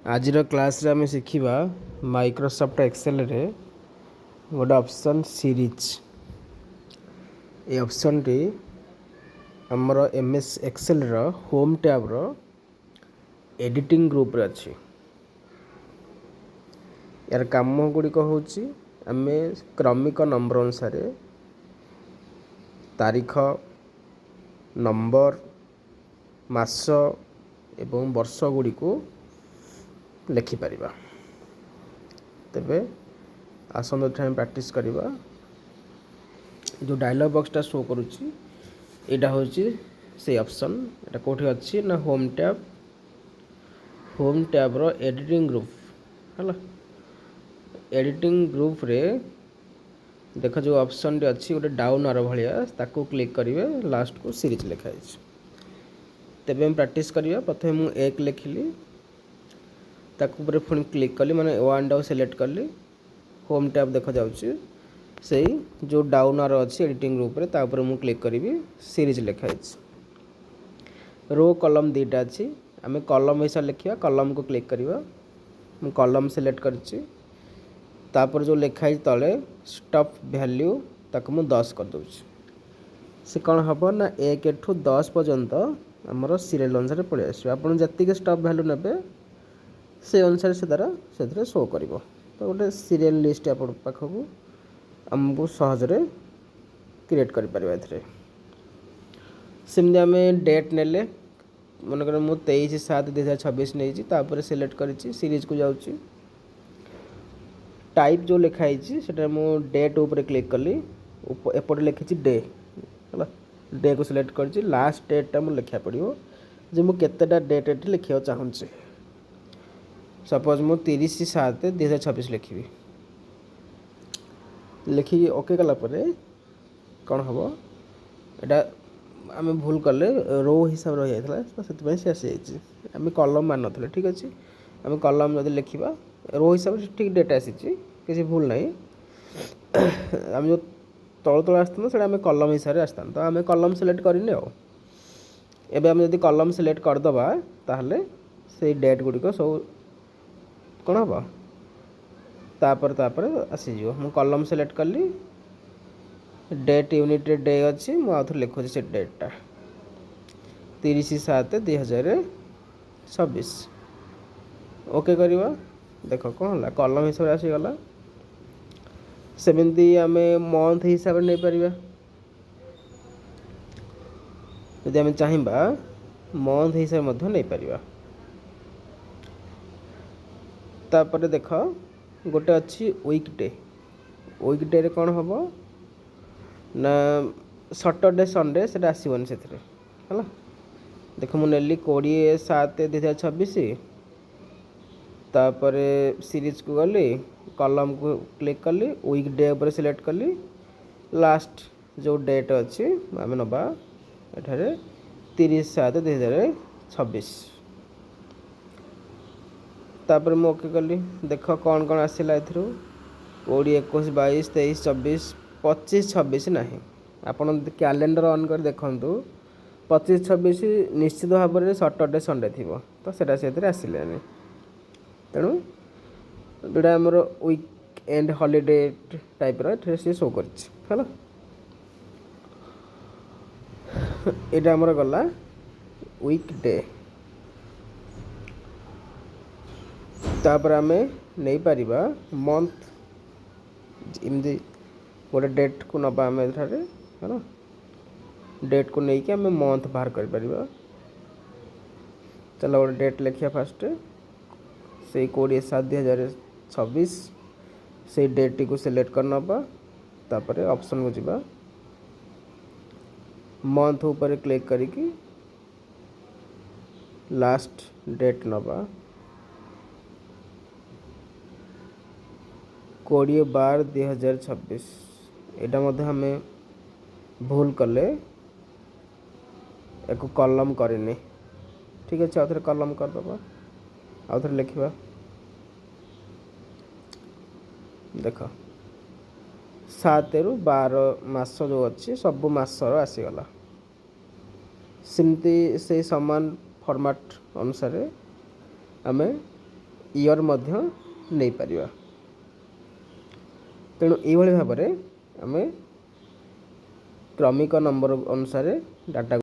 आजिर class रे आमे शिखिबा Microsoft Excel रे गोटे ऑप्शन सीरीज। ये ऑप्शन टी हमर एमएस एक्सेल रो होम टैब रो एडिटिंग ग्रुप रे अछि। यार काम गुड़िक होची आमे क्रमिक नंबर अनुसार तारीख नंबर मास एवं वर्ष गुड़ी को लिखिपर। तेबे आसंद प्रैक्टिस करवा। जो डायलॉग बॉक्सटा शो करुच्ची यहाँ हूँ से ऑप्शन एटा कोठी अच्छी ना होम टैब रो एडिटिंग ग्रुप है। एडिटिंग ग्रुप रे देख जो ऑप्शन टी अच्छी गोटे डाउन आरो भाया ताको क्लिक करेंगे लास्ट को सीरीज लिखाई। तेबे हम प्रैक्टिस करवा। प्रथम मुझे एक लिखिली ताकू पुणी क्लिक कली माने वन डाउ सिलेक्ट कली होम टैब देखा जाउची से जो डाउन आरो अच्छी एडिटिंग ग्रुप रे तापर मु क्लिक करी सीरीज लिखाई। रो कॉलम दीटा अच्छी आम कॉलम हिसाब लिखा कॉलम को क्लिक करवा। मु कॉलम सिलेक्ट करची तापर जो लिखाई तले स्टॉप वैल्यू ताको मु 10 कर दूची। से कौन हम ना 1 ठू 10 पर्यंत आमर सीरियल अनुसार पड़े आस। आपड़ जी स्टॉप वैल्यू ने से अनुसार से तारा से शो कर। तो गोटे सीरियल लिस्ट आप पाखक आमको सहजरे क्रिएट कर। सेमती आम डेट नेले मनकर मु 23/7/2026 नहीं सिलेक्ट कर सीरीज को जाऊँगी। टाइप जो लिखाई से मु डेट उपर क्लिक कली एपटे लिखी डे है। डे को सिलेक्ट कर लास्ट डेटा मुझे लिखा पड़ो जे मु केतेटा डेट ये लिखा चाहूँगी। सपोज मु 30/7/2026 लिखी लिखिकी ओके कलापर कौन हम एटा आम भूल कले रो हिसाब रही जाता तो से आसी आम कलम मान ना। ठीक अच्छे आम कलम जब लिखा रो हिसाब से ठीक डेट आसी किसी भूल ना। आम जो तल तल आसता से आम कलम हिसाब से आसता तो आम कलम सिलेक्ट करनी एवं आम जब कलम सिलेक्ट करदे ताहले से डेट गुड़िक सब कौन हम तापर आसीज। मु कलम सिलेक्ट कली डेट यूनिट डे अच्छी मुझे लिखुची से डेटा 30/7/2026 ओके करवा। देख कौन है कलम हिसाब से आसीगला। सेमती आम मंथ हिसाब से नहीं पार यदि आम चाहिए मंथ हिसाब से नहीं पार। तापर देख गोटे अच्छी वीकडे रे कौन हम ना सैटरडे संडे से आसबन से है। देख मुझे 20/7/2026 तापर सीरीज को गली कलम को क्लिक कली वीकडे उपर सिलेक्ट कली लास्ट जो डेट अच्छी आम नवा एठारे 30/7/2026 तापर मु ओके कली। देख कौन कौन आसला ए 20, 21, 22, 23, 24, 25, 26 ना आपन कैलेंडर ऑन कर देखु 25, 26 निश्चित भाव में सैटरडे संडे थी तो सेटा से आसिलानी। तेणु जोड़ा आमर वीकेंड हॉलीडे टाइप रे शो कर यहाँ आमर गला वीकडे। तापर आम नहीं पार मंथ इमती गोटे डेट को नबा आम एठारे है ना। डेट को लेकिन आम मंथ बाहर कर पार। चलो गोटे डेट लिखा फास्ट से 20/7/2026 से डेट टी को सिलेक्ट कर नबा। तापर ऑप्शन को जीवा मंथ ऊपर क्लिक करिकी लास्ट डेट नबा 20/12/2026 यहाँ हमें भूल कले एक कलम करनी। ठीक अच्छे आउ थे कलम करदे आउ थे लिखा देख 7/12 मास जो अच्छी सब मासर आसीगला। सेमती से समान फॉर्मेट अनुसार आम ଇୟର୍ ମଧ୍ୟ ନେଇପାରିବା। ତେଣୁ ଏଇଭଳି ଭାବରେ ଆମେ କ୍ରମିକ ନମ୍ବର ଅନୁସାରେ ଡାଟା